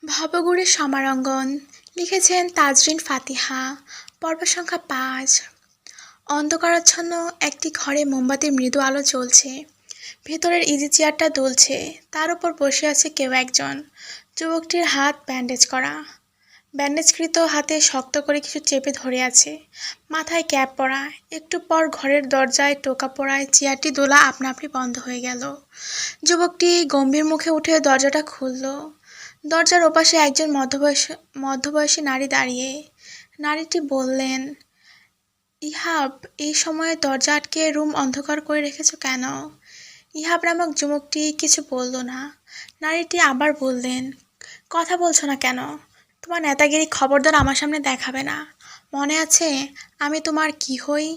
ভবঘুরে সমারঙ্গন লিখেছেন তাজরিন ফাতিহা। পর্ব সংখ্যা ৫। অন্ধকারাচ্ছন্ন একটি ঘরে মোমবাতির মৃদু আলো জ্বলছে। ভেতরের ইজি চেয়ারটা দুলছে, তার উপর বসে আছে কেউ একজন। যুবকটির হাত ব্যান্ডেজ করা, ব্যান্ডেজকৃত হাতে শক্ত করে কিছু চেপে ধরে আছে। মাথায় ক্যাপ পরা। একটু পর ঘরের দরজায় টোকা পড়ায় চেয়ারটি দোলা আপনা আপনি বন্ধ হয়ে গেল। যুবকটি গম্ভীর মুখে উঠে দরজাটা খুলল। দরজার ওপাশে একজন মধ্যবয়সী নারী দাঁড়িয়ে। নারীটি বললেন, ইহাব, এই সময়ে দরজা আটকে রুম অন্ধকার করে রেখেছ কেন? ইহাব নামক যুবকটি কিছু বলল না। নারীটি আবার বললেন, কথা বলছো না কেন? তোমার নেতাগিরি খবরদার আমার সামনে দেখাবে না। মনে আছে আমি তোমার কি হই?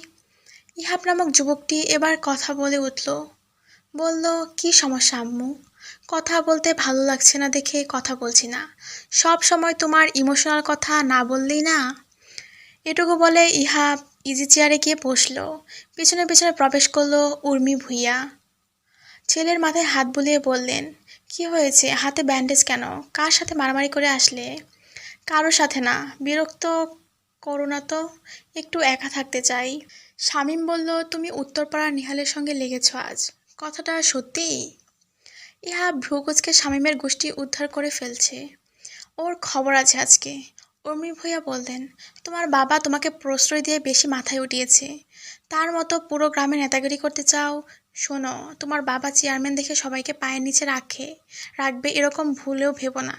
ইহাব নামক যুবকটি এবার কথা বলে উঠল। বলল, কি সমস্যা আম্মু? কথা বলতে ভালো লাগছে না দেখে কথা বলছি না। সব সময় তোমার ইমোশনাল কথা না বললেই না। এটুকু বলে ইহাব ইজি চেয়ারে গিয়ে বসল। পিছনে পিছনে প্রবেশ করলো উর্মি ভূঁইয়া। ছেলের মাথায় হাত বুলিয়ে বললেন, কি হয়েছে? হাতে ব্যান্ডেজ কেন? কার সাথে মারামারি করে আসলে? কারোর সাথে না, বিরক্ত করো না তো, একটু একা থাকতে চাই। শামীম বলল, তুমি উত্তরপাড়ার নিহালের সঙ্গে লেগেছ আজ, কথাটা সত্যি? ইহা ভ্রুকুচকে শামীমের গোষ্ঠী উদ্ধার করে ফেলছে। ওর খবর আছে আজকে। উর্মি ভূঁইয়া বললেন, তোমার বাবা তোমাকে প্রশ্রয় দিয়ে বেশি মাথায় উঠিয়েছে। তার মতো পুরো গ্রামে নেতাগিরি করতে চাও? শোনো, তোমার বাবা চেয়ারম্যান দেখে সবাইকে পায়ের নিচে রাখবে এরকম ভুলেও ভেবো না।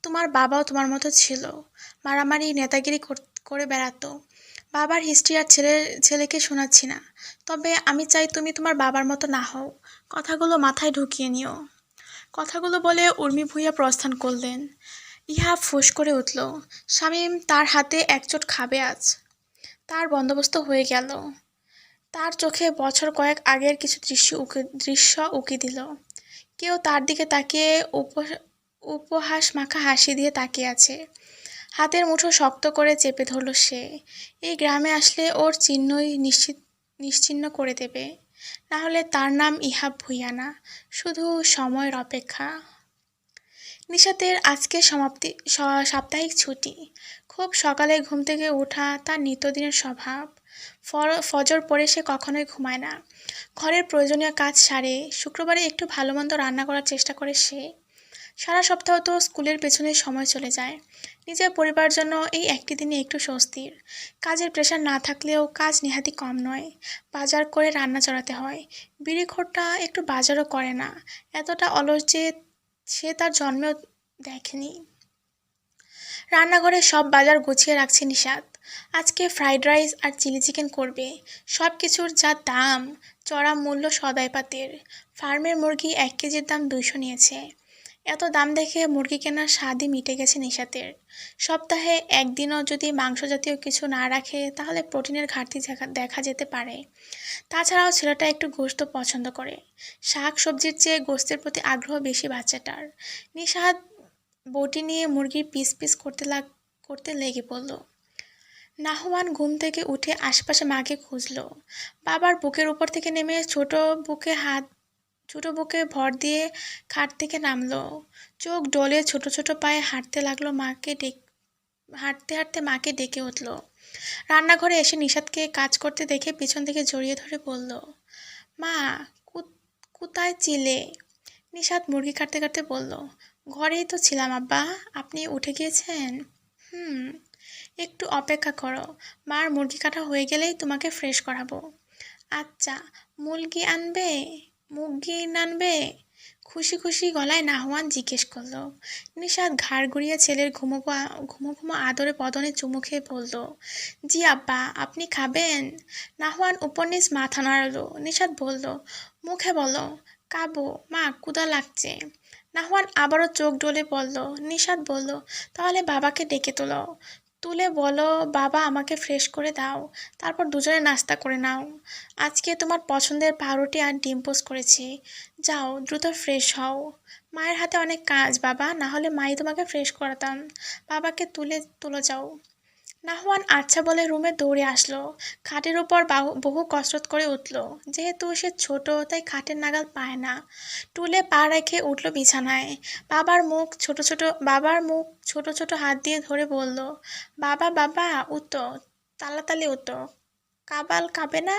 তোমার বাবাও তোমার মতো ছিল, মারামারি নেতাগিরি করে বেড়াতো। বাবার হিস্ট্রি আর ছেলেকে শোনাচ্ছি না, তবে আমি চাই তুমি তোমার বাবার মতো না হও। কথাগুলো মাথায় ঢুকিয়ে নিও। কথাগুলো বলে উর্মি ভূঁইয়া প্রস্থান করলেন। ইহা ফুঁস করে উঠল, শামীম তার হাতে একচোট খাবে আজ। তার বন্দোবস্ত হয়ে গেল। তার চোখে বছর কয়েক আগের কিছু দৃশ্য উকি দিল। কেউ তার দিকে তাকিয়ে উপহাস মাখা হাসি দিয়ে তাকিয়ে আছে। হাতের মুঠো শক্ত করে চেপে ধরল সে। এই গ্রামে আসলে ওর চিহ্নই নিশ্চিহ্ন করে দেবে। না হলে তার নাম ইহাব ভূঁইয়া না, শুধু সময়ের অপেক্ষা। নিশাতের আজকে সাপ্তাহিক ছুটি। খুব সকালে ঘুম থেকে ওঠা তার নিত্যদিনের স্বভাব। ফজর পরে সে কখনোই ঘুমায় না। ঘরের প্রয়োজনীয় কাজ সারে শুক্রবারে একটু ভালো মন্দ রান্না করার চেষ্টা করে সে। সারা সপ্তাহ তো স্কুলের পেছনে সময় চলে যায়। নিজের পরিবারের জন্য এই একটি দিনে একটু স্বস্তির। কাজের প্রেশার না থাকলেও কাজ নেহাতি কম নয়। বাজার করে রান্না চড়াতে হয়। বিড়িখোরটা একটু বাজারও করে না। এতটা অলস যে সে তার জন্মেও দেখেনি। রান্নাঘরে সব বাজার গুছিয়ে রাখছে নিশাত। আজকে ফ্রাইড রাইস আর চিলি চিকেন করবে। সব কিছুর যা দাম, চড়া মূল্য সদাইপাতের। ফার্মের মুরগি 1 কেজির দাম 200 নিয়েছে। এত দাম দেখে মুরগি কেনার স্বাদই মিটে গেছে নিশাতের। সপ্তাহে একদিনও যদি মাংস জাতীয় কিছু না রাখে তাহলে প্রোটিনের ঘাটতি দেখা যেতে পারে। তাছাড়াও ছেলেটা একটু গোশত পছন্দ করে। শাক সবজির চেয়ে গোশতের প্রতি আগ্রহ বেশি বাচ্চাটার। নিশাত বটি নিয়ে মুরগির পিস পিস করতে লেগে পড়ল। নাহওয়ান ঘুম থেকে উঠে আশপাশে মাকে খুঁজল। বাবার বুকের উপর থেকে নেমে ছোট বুকে ভর দিয়ে খাট থেকে নামলো। চোখ ডলে ছোট ছোট পায়ে হাঁটতে হাঁটতে মাকে ডেকে উঠল। রান্নাঘরে এসে নিশাতকে কাজ করতে দেখে পিছন থেকে জড়িয়ে ধরে বলল, মা, কোথায় ছিলে? নিশাত মুরগি কাটতে কাটতে বলল, ঘরেই তো ছিলাম আব্বা, আপনি উঠে গিয়েছেন? একটু অপেক্ষা করো, মার মুরগি কাটা হয়ে গেলেই তোমাকে ফ্রেশ করাবো। আচ্ছা, মুরগি আনবে? খুশি খুশি গলায় নাহওয়ান জিজ্ঞেস করল। নিশাত ঘাড় ঘুরিয়ে ছেলের ঘুমো ঘুমো আদরে বদনে চুমু খেয়ে বলল, জি আব্বা, আপনি খাবেন? নাহওয়ান উপর নিচ মাথা নাড়ল। নিশাত বলল, মুখে বলো, কাবো মা, ক্ষুধা লাগছে। নাহওয়ান আবারও চোখ ডলে বলল। নিশাত বলল, তাহলে বাবাকে ডেকে তুলে বলো, বাবা আমাকে ফ্রেশ করে দাও, তারপর দুজনে নাস্তা করে নাও। আজকে তোমার পছন্দের পাউরুটি আর ডিম পোস্ট করেছি। যাও দ্রুত ফ্রেশ হও। মায়ের হাতে অনেক কাজ বাবা, না হলে মাই তোমাকে ফ্রেশ করাতাম। বাবাকে তুলো যাও। নাহওয়ান আচ্ছা বলে রুমে দৌড়ে আসলো। খাটের উপর বহু কসরত করে উঠল। যেহেতু সে ছোট তাই খাটের নাগাল পায় না। টুলে পা রেখে উঠল বিছানায়। বাবার মুখ ছোট ছোট হাত দিয়ে ধরে বলল, বাবা বাবা উঠো, তাড়াতাড়ি উঠো, কাবাল কাবে না।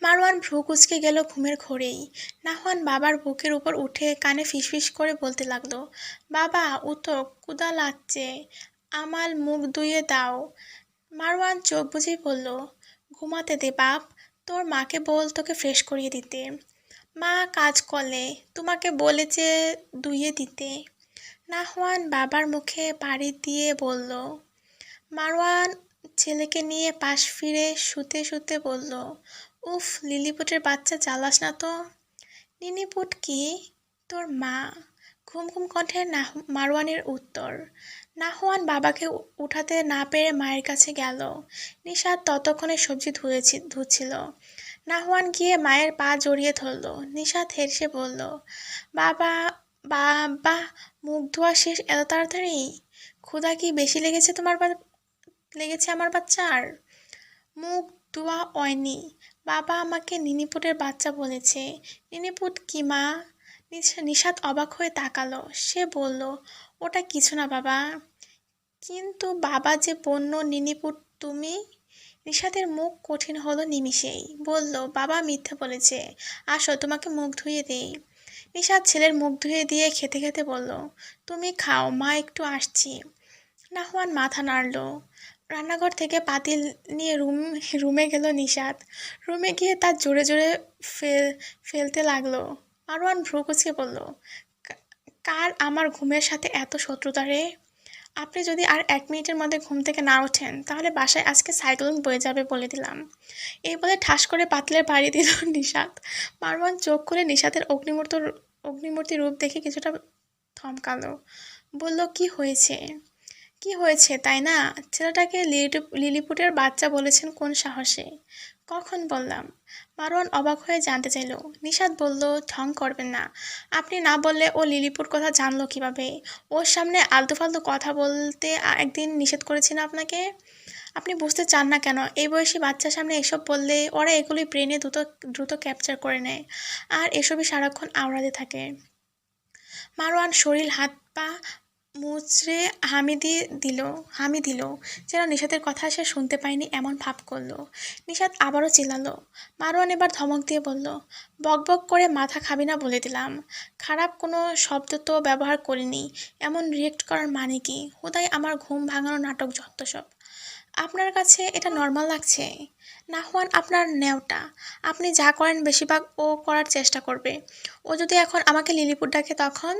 মারওয়ান ভ্রু কুঁচকে গেল ঘুমের ঘোরেই। নাহওয়ান বাবার বুকের উপর উঠে কানে ফিসফিস করে বলতে লাগলো, বাবা উঠো, ক্ষুধা লাগছে, আমাল মুখ ধুইয়ে দাও। মারওয়ান চোখ বুজেই বলল, ঘুমাতে দে বাপ, তোর মাকে বল তোকে ফ্রেশ করিয়ে দিতে। মা কাজ করলে, তোমাকে বলেছে ধুইয়ে দিতে। নাহওয়ান বাবার মুখে পাড়ি দিয়ে বলল। মারওয়ান ছেলেকে নিয়ে পাশ ফিরে শুতে শুতে বলল, উফ লিলিপুটের বাচ্চা জ্বালাস না তো। লিলিপুট কি? তোর মা। ঘুম ঘুম কণ্ঠে মারওয়ানের উত্তর। নাহওয়ান বাবাকে উঠাতে না পেরে মায়ের কাছে গেল। নিশাত ততক্ষণে সবজি ধুচ্ছিল। নাহওয়ান গিয়ে মায়ের পা জড়িয়ে ধরল। নিশাত হেসে বলল, বাবা বাবা মুখ ধোয়া শেষ এত তাড়াতাড়ি? ক্ষুধা কি বেশি লেগেছে আমার বাচ্চার? মুখ ধোয়া হয়নি, বাবা আমাকে নিনিপুটের বাচ্চা বলেছে। নিনিপুট কি মা? নিশাত অবাক হয়ে তাকালো। সে বলল, ওটা কিছু না বাবা। কিন্তু বাবা যে বন্য নিনিপুট তুমি। নিশাতের মুখ কঠিন হলো নিমিষেই। বলল, বাবা মিথ্যে বলেছে, আসো তোমাকে মুখ ধুয়ে দেই। নিশাত ছেলের মুখ ধুয়ে দিয়ে খেতে খেতে বলল, তুমি খাও, মা একটু আসছি। নাহওয়ান মাথা নাড়ল। রান্নাঘর থেকে পাতিল নিয়ে রুমে গেল নিশাত। রুমে গিয়ে তার জোরে জোরে ফেলতে লাগলো। মারওয়ান ভ্রু কুঁচকে বলল, কার আমার ঘুমের সাথে এত শত্রুতা রে? আপনি যদি আর 1 মিনিটের মধ্যে ঘুম থেকে না ওঠেন তাহলে বাসায় আজকে সাইক্লোন বয়ে যাবে বলে দিলাম। এই বলে ঠাস করে পাতিলের বাড়ি দিল নিশাত। মারওয়ান চোখ খুলে নিশাতের অগ্নিমূর্তি রূপ দেখে কিছুটা থমকালো। বলল, কি হয়েছে? কি হয়েছে তাই না? ছেলেটাকে লিলিপুটের বাচ্চা বলেছেন কোন সাহসে? কখন বললাম? মারওয়ান অবাক হয়ে জানতে চাইল। নিশাত বলল, ঢং করবেন না। আপনি না বললে ও লিলিপুট কথা জানলো কিভাবে? ওর সামনে আলতু ফালতু কথা বলতে একদিন নিষেধ করেছি না আপনাকে? আপনি বুঝতে চান না কেন? এই বয়সী বাচ্চার সামনে এসব বললে ওরা এগুলোই ব্রেনে দ্রুত ক্যাপচার করে নেয়, আর এসবই সারাক্ষণ আওড়াতে থাকে। মারওয়ান শরীর হাত পা মুচড়ে হামি দিল, যেন নিশাতের কথা সে শুনতে পায়নি এমন ভাব করলো। নিশাত আবারও চিল্লালো। মারওয়ান এবার ধমক দিয়ে বলল, বকবক করে মাথা খাবি না বলে দিলাম। খারাপ কোনো শব্দ তো ব্যবহার করিনি, এমন রিয়েক্ট করার মানে কি? হুদাই আমার ঘুম ভাঙানো নাটক যত সব। আপনার কাছে এটা নর্মাল লাগছে? নাহওয়ান আপনার নেওটা, আপনি যা করেন বেশিরভাগ ও করার চেষ্টা করবে। ও যদি এখন আমাকে লিলিপুট ডাকে তখন?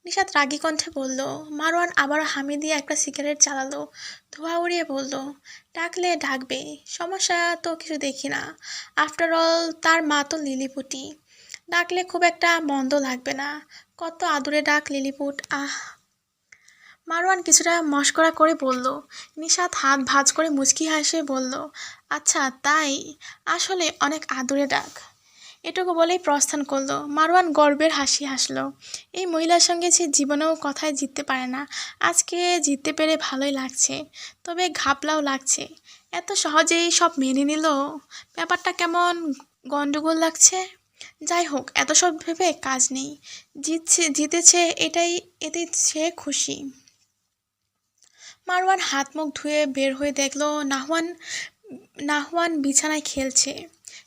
নিশাত রাগী কণ্ঠে বলল। মারওয়ান আবারও হামি দিয়ে একটা সিগারেট জ্বালালো। ধোঁয়া উড়িয়ে বলল, ডাকলে ডাকবে, সমস্যা তো কিছু দেখি না। আফটার অল তার মা তো লিলিপুটই। ডাকলে খুব একটা মন্দ লাগবে না। কত আদুরে ডাক লিলিপুট, আহ। মারওয়ান কিছুটা মশকরা করে বলল। নিশাত হাত ভাঁজ করে মুচকি হাসে বলল, আচ্ছা তাই? আসলে অনেক আদুরে ডাক। এটুকু বলেই প্রস্থান করলো। মারওয়ান গর্বের হাসি হাসলো। এই মহিলার সঙ্গে সে জীবনেও কথায় জিততে পারে না, আজকে জিততে পেরে ভালোই লাগছে, তবে ঘাবলাও লাগছে। এত সহজেই সব মেনে নিল, ব্যাপারটা কেমন গন্ডগোল লাগছে। যাই হোক, এত সব ভেবে কাজ নেই। জিতেছে এতেই সে খুশি। মারওয়ান হাত মুখ ধুয়ে বের হয়ে দেখলো নাহওয়ান বিছানায় খেলছে।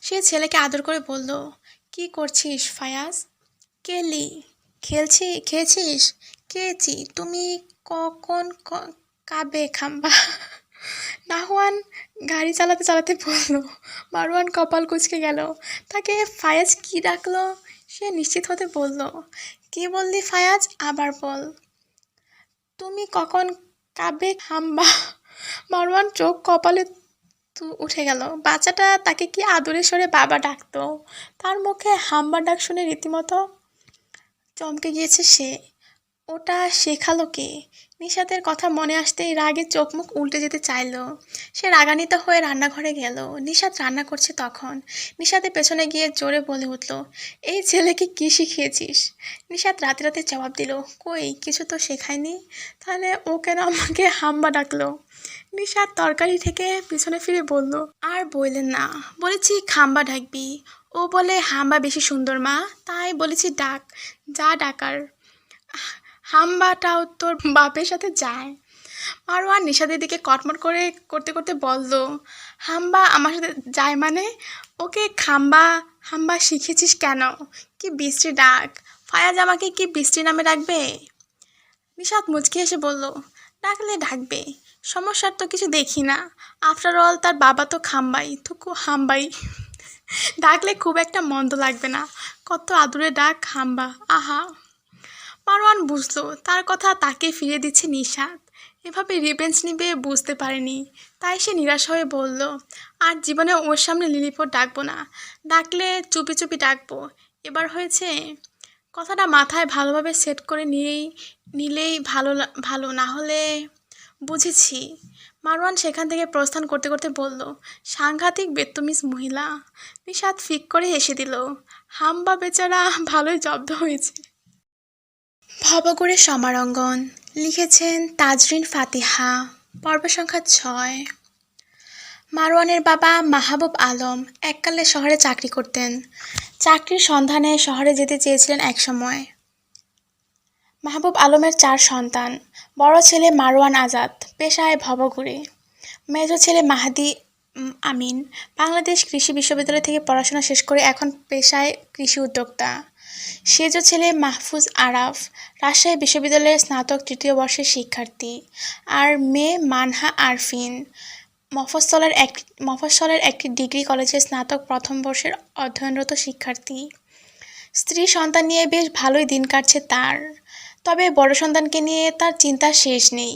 সে ছেলেকে আদর করে বলল, কি করছিস ফায়াজ? কেলি। খেয়েছিস? খেয়েছি। তুমি কখন কাবে খাম্বা? নাহওয়ান গাড়ি চালাতে চালাতে বলল। মারওয়ান কপাল কুঁচকে গেল। তাকে ফায়াজ কি ডাকলো সে নিশ্চিত হতে বলল, কি বললি ফায়াজ, আবার বল। তুমি কখন কাবে খাম্বা? মারওয়ান চোখ কপালে উঠে গেল। বাচ্চাটা তাকে কি আদরের স্বরে বাবা ডাকতো। তার মুখে হাম্বা ডাক শুনে রীতিমতো চমকে গিয়েছে সে। ওটা শেখালো কে? নিশাতের কথা মনে আসতেই রাগে চোখ মুখ উল্টে যেতে চাইলো। সে রাগান্বিত হয়ে রান্নাঘরে গেল। নিশাত রান্না করছে তখন। নিশাতের পেছনে গিয়ে জোরে বলে উঠল, এই ছেলেকে কি শিখিয়েছিস? নিশাত রাতে রাতে জবাব দিল, কই কিছু তো শেখায়নি। তাহলে ও কেন আমাকে হাম্বা ডাকলো? নিশাত তরকারি থেকে পিছনে ফিরে বলল, আর বললেন না, বলেছি খাম্বা ডাকবি। ও বলে হাম্বা বেশি সুন্দর মা, তাই বলেছি ডাক, যা ডাকার। হাম্বাটাও তোর বাপের সাথে যায়। মারওয়ান নিশাদের দিকে কটমট করে করতে করতে বলল, হাম্বা আমার সাথে যায় মানে? ওকে খাম্বা হাম্বা শিখেছিস কেন? কি বৃষ্টি ডাক। ফায়াজ আমাকে কি বৃষ্টি নামে ডাকবে? নিশাত মুচকি এসে বলল, ডাকলে ডাকবে, সমস্যার তো কিছু দেখি না। আফটার অল তার বাবা তো খাম্বাই, থুকু হাম্বাই। ডাকলে খুব একটা মন্দ লাগবে না। কত আদুরে ডাক হাম্বা, আহা। মারওয়ান বুঝলো তার কথা তাকে ফিরিয়ে দিচ্ছে নিশাত। এভাবে রিভেঞ্জ নিবে বুঝতে পারেনি। তাই সে নিরাশ হয়ে বলল, আর জীবনে ওর সামনে লিলিপট ডাকবো না। ডাকলে চুপি চুপি ডাকবো। এবার হয়েছে? কথাটা মাথায় ভালোভাবে সেট করে নিলেই ভালো না হলে। বুঝেছি। মারওয়ান সেখান থেকে প্রস্থান করতে করতে বলল, সাংঘাতিক বেত্তমিজ মহিলা। নিশাত ফিক করে হেসে দিল। হাম্বা বেচারা ভালোই জব্দ হয়েছে। ভবঘুরে সমারঙ্গন। লিখেছেন তাজরিন ফাতিহা। পর্ব সংখ্যা 6। মারওয়ানের বাবা মাহবুব আলম এককালে শহরে চাকরি করতেন। চাকরির সন্ধানে শহরে যেতে চেয়েছিলেন একসময়। মাহবুব আলমের 4 সন্তান। বড় ছেলে মারওয়ান আজাদ, পেশায় ভবঘুরে। মেজ ছেলে মাহাদি আমিন বাংলাদেশ কৃষি বিশ্ববিদ্যালয় থেকে পড়াশোনা শেষ করে এখন পেশায় কৃষি উদ্যোক্তা। সেজ ছেলে মাহফুজ আরাফ রাজশাহী বিশ্ববিদ্যালয়ের স্নাতক 3য় বর্ষের শিক্ষার্থী। আর মেয়ে মানহা আরফিন মফস্বলের একটি ডিগ্রি কলেজের স্নাতক 1ম বর্ষের অধ্যয়নরত শিক্ষার্থী। স্ত্রী সন্তান নিয়ে বেশ ভালোই দিন কাটছে তার। তবে বড় সন্তানকে নিয়ে তার চিন্তার শেষ নেই।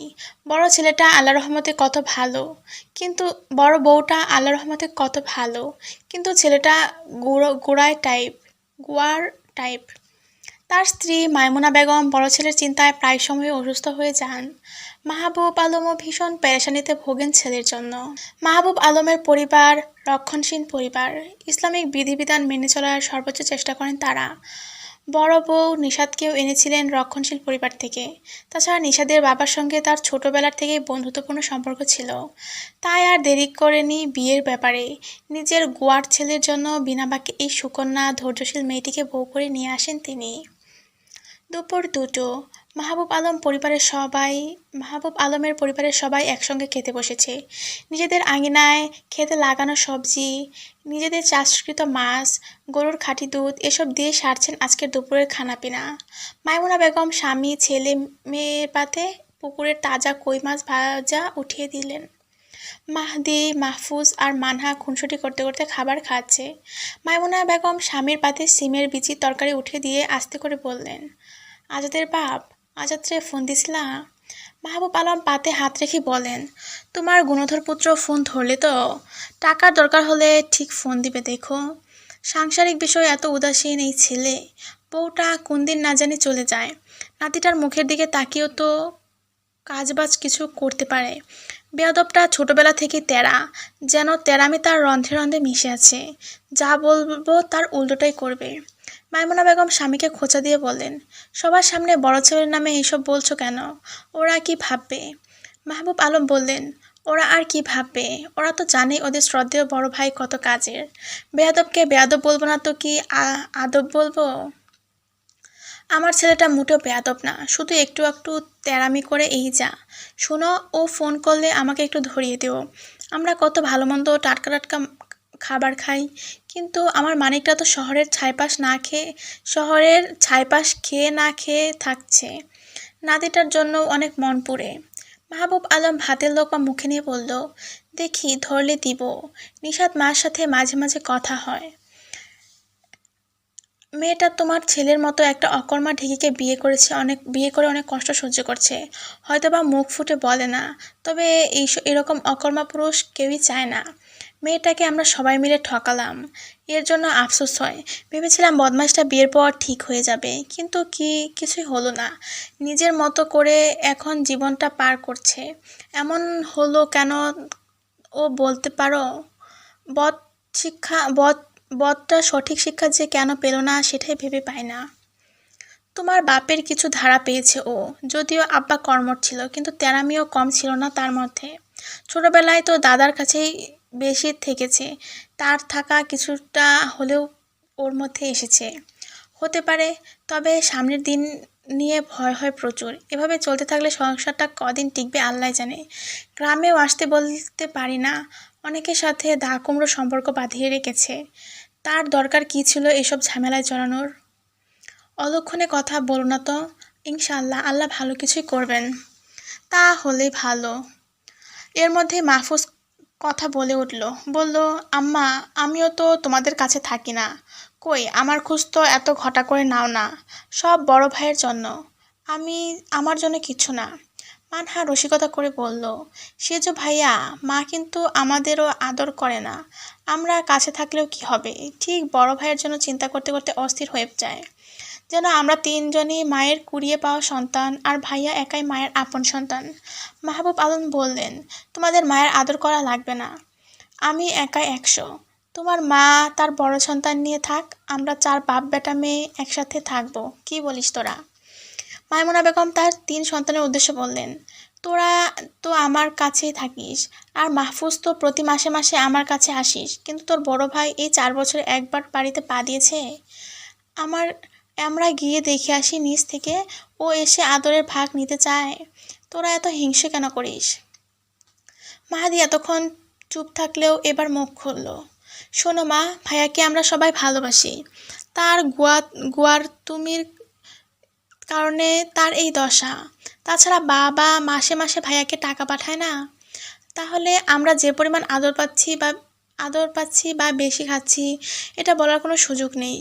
বড় ছেলেটা আল্লাহর রহমতে কত ভালো, কিন্তু বড় বউটা আল্লাহর রহমতে কত ভালো, কিন্তু ছেলেটা গুয়ার টাইপ। তার স্ত্রী মাইমুনা বেগম বড় ছেলের চিন্তায় প্রায় সময় অসুস্থ হয়ে যান। মাহবুব আলমও ভীষণ পেরেশানিতে ভোগেন ছেলের জন্য। মাহবুব আলমের পরিবার রক্ষণশীল পরিবার। ইসলামিক বিধিবিধান মেনে চলার সর্বোচ্চ চেষ্টা করেন তারা। বড় বউ নিশাদকেও এনেছিলেন রক্ষণশীল পরিবার থেকে। তাছাড়া নিশাদের বাবার সঙ্গে তার ছোটবেলার থেকেই বন্ধুত্বপূর্ণ সম্পর্ক ছিল। তাই আর দেরি করেনি বিয়ের ব্যাপারে। নিজের গোয়ার ছেলের জন্য বিনা বাক্যে এই সুকন্যা ধৈর্যশীল মেয়েটিকে বউ করে নিয়ে আসেন তিনি। দুপুর 2টো। মাহবুব আলমের পরিবারের সবাই একসঙ্গে খেতে বসেছে। নিজেদের আঙিনায় খেতে লাগানো সবজি, নিজেদের চাষকৃত মাছ, গরুর খাঁটি দুধ এসব দিয়ে সারছেন আজকের দুপুরের খানাপিনা। মাইমুনা বেগম স্বামী ছেলে মেয়ের পাতে পুকুরের তাজা কই মাছ ভাজা উঠিয়ে দিলেন। মাহদি, মাহফুজ আর মানহা খুনসুটি করতে করতে খাবার খাচ্ছে। মাইমুনা বেগম স্বামীর পাতে সিমের বিচি তরকারি উঠিয়ে দিয়ে আস্তে করে বললেন, আজাদের বাপ, আজাদরে ফোন দিছিলা? মাহবুব আলম পাতে হাত রেখে বলেন, তোমার গুণধর পুত্র ফোন ধরলে তো? টাকার দরকার হলে ঠিক ফোন দিবে দেখো। সাংসারিক বিষয়ে এত উদাসীন এই ছেলে। বউটা কোন দিন না জানি চলে যায়। নাতিটার মুখের দিকে তাকিয়েও তো কাজবাজ কিছু করতে পারে। বেয়াদবটা ছোটবেলা থেকে তেরা, যেন তেরামি তার রন্ধ্রে রন্ধ্রে মিশে আছে। যা বলবো তার উল্টোটাই করবে। মাইমুনা বেগম স্বামীকে খোঁচা দিয়ে বললেন, সবার সামনে বড় ছেলের নামে এইসব বলছো কেন? ওরা কি ভাববে? মাহবুব আলম বললেন, ওরা আর কি ভাববে? ওরা তো জানে ওদের শ্রদ্ধেয় বড় ভাই কত কাজের। বেয়াদবকে বেয়াদব বলবো না তো কি আদব বলবো? আমার ছেলেটা মোটেও বেয়াদব না, শুধু একটু একটু তেরামি করে এই যা। শোনো, ও ফোন করলে আমাকে একটু ধরিয়ে দিও। আমরা কত ভালো মন্দ টাটকা টাটকা খাবার খাই, কিন্তু আমার মানিকটা তো শহরের ছাইপাশ খেয়ে না খেয়ে থাকছে। নাতিটার জন্য অনেক মন পুড়ে। মাহবুব আলম ভাতের লোকমা মুখে নিয়ে বলল, দেখি ধরলে দিব। নিশাত মার সাথে মাঝে মাঝে কথা হয়। মেয়েটা তোমার ছেলের মতো একটা অকর্মা ঢেকিকে বিয়ে করে অনেক কষ্ট সহ্য করছে। হয়তোবা মুখ ফুটে বলে না, তবে এরকম অকর্মা পুরুষ কেউই চায় না। মেয়েটাকে আমরা সবাই মিলে ঠকালাম, এর জন্য আফসোস হয়। ভেবেছিলাম বদমাইশটা বিয়ের পর ঠিক হয়ে যাবে, কিন্তু কিছুই হলো না। নিজের মতো করে এখন জীবনটা পার করছে। এমন হলো কেন ও বলতে পারো? বদ শিক্ষা বদ বদটা সঠিক শিক্ষা যে কেন পেল না সেটাই ভেবে পায় না। তোমার বাপের কিছু ধারা পেয়েছে ও, যদিও আব্বা কর্মঠ ছিল, কিন্তু তেরামিও কম ছিল না তার মধ্যে। ছোটবেলায় তো দাদার কাছেই বেশি থেকেছে, তার থাকা কিছুটা হলেও ওর মধ্যে এসেছে। হতে পারে, তবে সামনের দিন নিয়ে ভয় হয় প্রচুর। এভাবে চলতে থাকলে সংসারটা কদিন টিকবে আল্লাহ জানে। গ্রামেও আসতে বলতে পারি না, অনেকের সাথে দা কুমড়ো সম্পর্ক বাঁধিয়ে রেখেছে। তার দরকার কি ছিল এসব ঝামেলায় জড়ানোর? অলক্ষণে কথা বলো না তো। ইনশাআল্লাহ আল্লাহ ভালো কিছুই করবেন। তা হলেই ভালো। এর মধ্যে মাহফুজ কথা বলে উঠল, বলল, আম্মা, আমিও তো তোমাদের কাছে থাকি না। কই, আমার খোঁজ তো এত ঘটা করে নাও না। সব বড় ভাইয়ের জন্য, আমি আমার জন্য কিছু না। মানহা রসিকতা করে বলল, সেজো ভাইয়া, মা কিন্তু আমাদেরও আদর করে না। আমরা কাছে থাকলেও কি হবে, ঠিক বড় ভাইয়ের জন্য চিন্তা করতে করতে অস্থির হয়ে যায়। যেন আমরা তিনজনই মায়ের কুড়িয়ে পাওয়া সন্তান, আর ভাইয়া একাই মায়ের আপন সন্তান। মাহবুব আলম বললেন, তোমাদের মায়ের আদর করা লাগবে না, আমি একাই 100। তোমার মা তার বড় সন্তান নিয়ে থাক, আমরা 4 বাপ বেটা মেয়ে একসাথে থাকবো, কি বলিস তোরা? মাইমুনা বেগম তার 3 সন্তানের উদ্দেশ্যে বললেন, তোরা তো আমার কাছেই থাকিস, আর মাহফুজ তো প্রতি মাসে মাসে আমার কাছে আসিস, কিন্তু তোর বড় ভাই এই 4 বছরে একবার বাড়িতে পা দিয়েছে? আমার আমরা গিয়ে দেখে আসি নিচ থেকে, ও এসে আদরের ভাগ নিতে চায়। তোরা এত হিংসে কেন করিস? মাহাদি এতক্ষণ চুপ থাকলেও এবার মুখ খুলল। শোনো মা, ভাইয়াকে আমরা সবাই ভালোবাসি। তার গুয়ার তুমির কারণে তার এই দশা। তাছাড়া বাবা মাসে মাসে ভাইয়াকে টাকা পাঠায় না। তাহলে আমরা যে পরিমাণ আদর পাচ্ছি বা বেশি খাচ্ছি, এটা বলার কোনো সুযোগ নেই।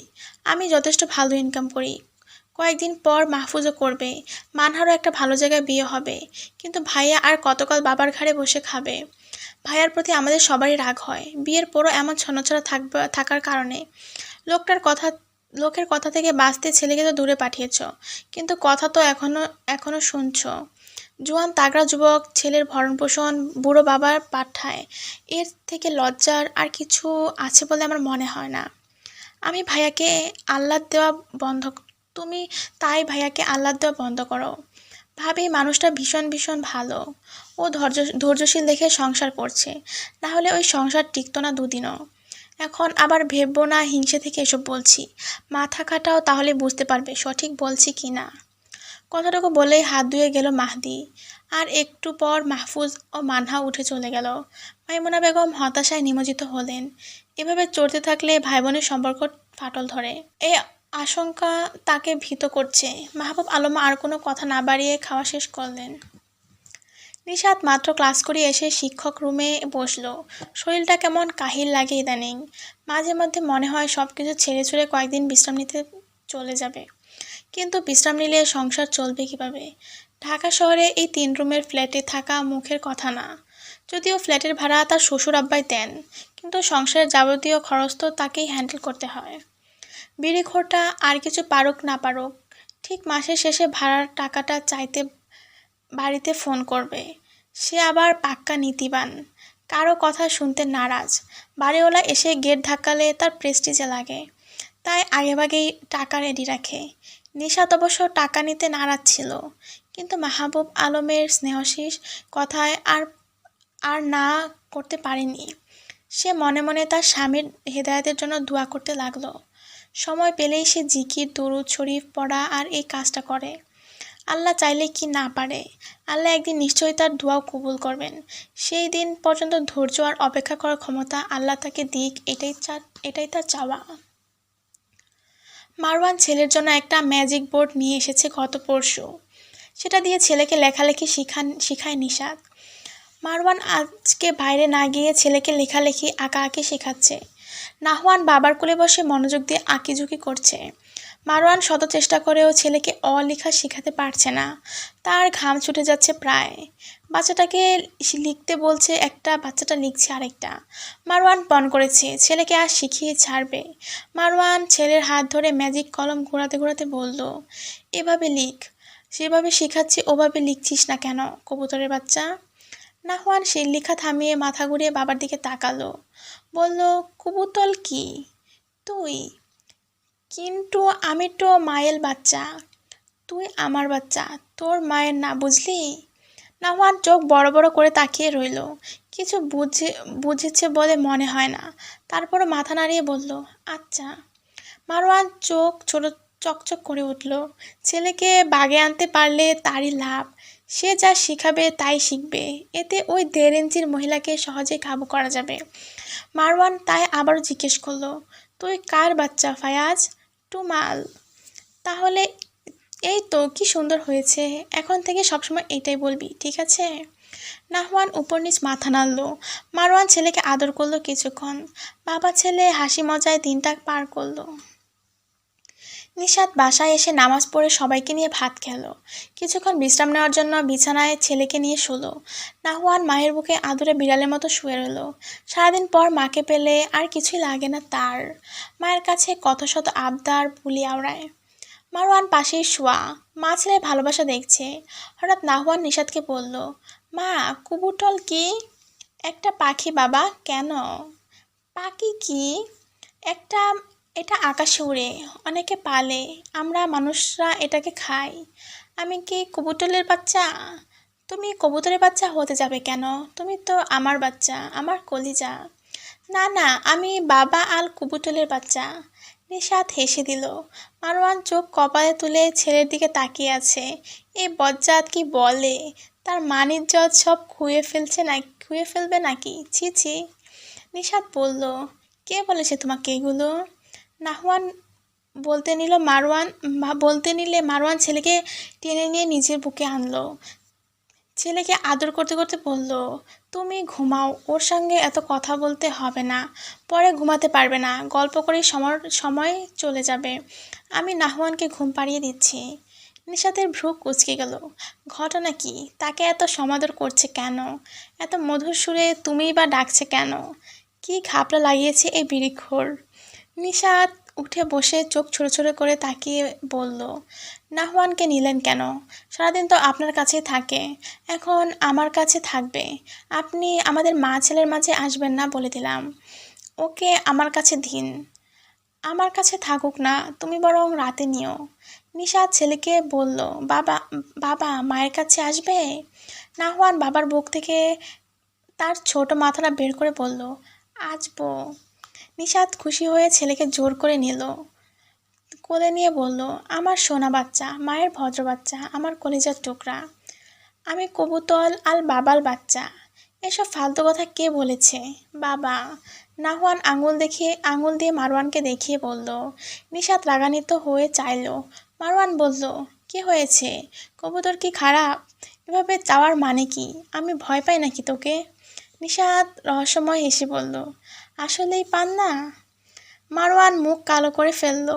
আমি যথেষ্ট ভালো ইনকাম করি, কয়েকদিন পর মাহফুজও করবে, মানহারও একটা ভালো জায়গায় বিয়ে হবে। কিন্তু ভাইয়া আর কতকাল বাবার ঘাড়ে বসে খাবে? ভাইয়ার প্রতি আমাদের সবারই রাগ হয়, বিয়ের পরও এমন ছন্নছাড়া থাকার কারণে। লোকের কথা থেকে বাঁচতে ছেলেকে তো দূরে পাঠিয়েছ, কিন্তু কথা তো এখনো শুনছ। জোয়ান তাগড়া যুবক ছেলের ভরণপোষণ বুড়ো বাবার পাঠায়, এর থেকে লজ্জার আর কিছু আছে বলে আমার মনে হয় না। আমি ভাইয়াকে আহ্লাদ দেওয়া বন্ধ তুমি তাই ভাইয়াকে আহ্লাদ দেওয়া বন্ধ করো। ভাবি মানুষটা ভীষণ ভীষণ ভালো, ও ধৈর্যশীল দেখে সংসার করছে, না হলে ওই সংসার টিকতো না দুদিনও। এখন আবার ভেববো না হিংসে থেকে এসব বলছি, মাথা খাটাও, তাহলে বুঝতে পারবে সঠিক বলছি কি না। কথাটুকু বলেই হাত ধুয়ে গেল মাহদি, আর একটু পর মাহফুজ ও মানহা উঠে চলে গেল। মাইমুনা বেগম হতাশায় নিমজ্জিত হলেন। এভাবে চলতে থাকলে ভাই বোনের সম্পর্ক ফাটল ধরে, এই আশঙ্কা তাকে ভীত করছে। মাহবুব আলম আর কোনো কথা না বাড়িয়ে খাওয়া শেষ করলেন। নিশাত মাত্র ক্লাস করে এসে শিক্ষক রুমে বসলো। শরীরটা কেমন কাহিল লাগে ইদানিং। মাঝে মধ্যে মনে হয় সব কিছু ছেড়ে ছুড়ে কয়েকদিন বিশ্রাম নিতে চলে যাবে, কিন্তু বিশ্রাম নিলে সংসার চলবে কিভাবে? ঢাকা শহরে এই 3 রুমের ফ্ল্যাটে থাকা মুখের কথা না। যদিও ফ্ল্যাটের ভাড়া তার শ্বশুর আব্বাই দেন, কিন্তু সংসারের যাবতীয় খরচ তো তাকেই হ্যান্ডেল করতে হয়। বিড়িখোরটা আর কিছু পারুক না পারুক, ঠিক মাসের শেষে ভাড়ার টাকাটা চাইতে বাড়িতে ফোন করবে। সে আবার পাক্কা নীতিবান, কারো কথা শুনতে নারাজ। বাড়িওয়ালা এসে গেট ধাক্কালে তার প্রেস্টিজে লাগে, তাই আগেভাগেই টাকা রেডি রাখে। নিশাত অবশ্য টাকা নিতে নারাজ ছিল, কিন্তু মাহবুব আলমের স্নেহশীষ কথায় আর না করতে পারেনি। সে মনে মনে তার স্বামীর হেদায়েতের জন্য দোয়া করতে লাগলো। সময় পেলেই সে জিকির দুরূদ শরীফ পড়া আর এই কাজটা করে। আল্লাহ চাইলে কি না পারে? আল্লাহ একদিন নিশ্চয়ই তার দোয়াও কবুল করবেন। সেই দিন পর্যন্ত ধৈর্য আর অপেক্ষা করার ক্ষমতা আল্লাহ তাকে দিক, এটাই তার চাওয়া। মারওয়ান ছেলের জন্য একটা ম্যাজিক বোর্ড নিয়ে এসেছে গত পরশু। সেটা দিয়ে ছেলেকে লেখালেখি শিখায় নিশাত। মারওয়ান আজকে বাইরে না গিয়ে ছেলেকে লেখালেখি আঁকাআঁকি শেখাচ্ছে। নাহওয়ান বাবার কোলে বসে মনোযোগ দিয়ে আঁকিঝুঁকি করছে। মারওয়ান শত চেষ্টা করেও ছেলেকে অ লেখা শেখাতে পারছে না, তার ঘাম ছুটে যাচ্ছে প্রায়। বাচ্চাটাকে লিখতে বলছে একটা, বাচ্চাটা লিখছে আরেকটা। মারওয়ান পণ করেছে ছেলেকে আর শিখিয়ে ছাড়বে। মারওয়ান ছেলের হাত ধরে ম্যাজিক কলম ঘোরাতে ঘোরাতে বলল, এভাবে লিখ। সেভাবে শেখাচ্ছি, ওভাবে লিখছিস না কেন কবুতরের বাচ্চা? নাহওয়ান সেই লেখা থামিয়ে মাথা ঘুরিয়ে বাবার দিকে তাকালো, বলল, কবুতল কি? তুই? কিন্তু আমি তো মায়ের বাচ্চা। তুই আমার বাচ্চা, তোর মায়ের না, বুঝলি? নাহওয়ান চোখ বড় বড় করে তাকিয়ে রইল। কিছু বুঝেছে বলে মনে হয় না। তারপরও মাথা নাড়িয়ে বলল, আচ্ছা। মারওয়ান চোখ ছোট চকচক করে উঠল। ছেলেকে বাগে আনতে পারলে তারই লাভ। সে যা শিখাবে তাই শিখবে। এতে ওই 1.5 ইঞ্চির মহিলাকে সহজে কাবু করা যাবে। মারওয়ান তাই আবারও জিজ্ঞেস করলো, তুই কার বাচ্চা ফায়াজ? টুমাল। তাহলে এই তো কি সুন্দর হয়েছে। এখন থেকে সবসময় এইটাই বলবি, ঠিক আছে? নাহওয়ান উপর নিচ মাথা নাড়ল। মারওয়ান ছেলেকে আদর করলো কিছুক্ষণ। বাবা ছেলে হাসি মজায় দিনটা পার করলো। নিশাত বাসায় এসে নামাজ পড়ে সবাইকে নিয়ে ভাত খেলো। কিছুক্ষণ বিশ্রাম নেওয়ার জন্য বিছানায় ছেলেকে নিয়ে শুলো। নাহওয়ান মায়ের বুকে আদুরে বিড়ালের মতো শুয়ে রইল। সারাদিন পর মাকে পেলে আর কিছুই লাগে না তার। মায়ের কাছে কত শত আবদার বুলি আওড়ায়। মারওয়ান পাশেই শোয়া, মা ছেলের ভালোবাসা দেখছে। হঠাৎ নাহওয়ান নিশাতকে বলল, মা, কুবুটল কি? একটা পাখি বাবা। কেন? পাখি কি? একটা, এটা আকাশে উড়ে, অনেকে পালে, আমরা মানুষরা এটাকে খাই। আমি কি কবুতরের বাচ্চা? তুমি কবুতরের বাচ্চা হতে যাবে কেন? তুমি তো আমার বাচ্চা, আমার কলিজা। না না, আমি বাবা আল কবুতরের বাচ্চা। নিশাত হেসে দিল। মারওয়ান চোখ কপালে তুলে ছেলের দিকে তাকিয়ে আছে। এই বজ্জাত কি বলে? তার মানিজ্জত সব খুঁয়ে ফেলবে নাকি? ছি ছি। নিশাত বলল, কে বলেছে তোমাকে এগুলো? নাহওয়ান বলতে নিলে মারওয়ান ছেলেকে টেনে নিয়ে নিজের বুকে আনলো। ছেলেকে আদর করতে করতে বলল, তুমি ঘুমাও, ওর সঙ্গে এত কথা বলতে হবে না, পরে ঘুমাতে পারবে না, গল্প করেই সময় চলে যাবে। আমি নাহওয়ানকে ঘুম পাড়িয়ে দিচ্ছি। নিশাতের ভ্রু কুঁচকে গেল। ঘটনা কি? তাকে এত সমাদর করছে কেন? এত মধুর সুরে তুমিই বা ডাকছে কেন? কি ঘাপলা লাগিয়েছে এই বিড়িখোর? নিশাত উঠে বসে চোখ ছোট ছোট করে তাকিয়ে বলল, নাহওয়ানকে নিলেন কেন? সারাদিন তো আপনার কাছেই থাকে, এখন আমার কাছে থাকবে। আপনি আমাদের মা ছেলের মাঝে আসবেন না বলে দিলাম। ওকে আমার কাছে দিন। আমার কাছে থাকুক না, তুমি বরং রাতে নিও। নিশাত ছেলেকে বলল, বাবা, বাবা মায়ের কাছে আসবে? নাহওয়ান বাবার বুক থেকে তার ছোট মাথাটা বের করে বলল, আসবো। নিশাত খুশি হয়ে ছেলেকে জোর করে নিল, কোলে নিয়ে বলল, আমার সোনা বাচ্চা, মায়ের ভদ্র বাচ্চা, আমার কলিজার টুকরা। আমি কবুতল আর বাবাল বাচ্চা। এসব ফালতু কথা কে বলেছে? বাবা। নাহওয়ান আঙুল দিয়ে মারওয়ানকে দেখিয়ে বলল। নিশাত রাগান্বিত হয়ে চাইল। মারওয়ান বলল, কি হয়েছে? কবুতর কি খারাপ? এভাবে চাওয়ার মানে কি? আমি ভয় পাই নাকি তোকে? নিশাত রহস্যময় হেসে বলল, আসলেই পান না? মারওয়ান মুখ কালো করে ফেলল।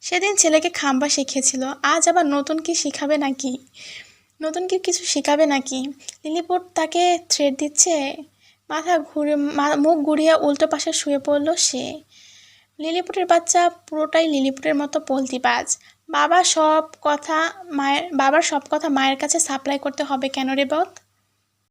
সেদিন ছেলেকে খাম্বা শিখিয়েছিল, আজ আবার নতুন কিছু শেখাবে নাকি? লিলিপুট তাকে থ্রেট দিচ্ছে? মুখ ঘুরিয়ে উল্টো পাশে শুয়ে পড়ল সে। লিলিপুটের বাচ্চা পুরোটাই লিলিপুটের মতো পলতিবাজ। বাবার সব কথা মায়ের কাছে সাপ্লাই করতে হবে কেন রে বত?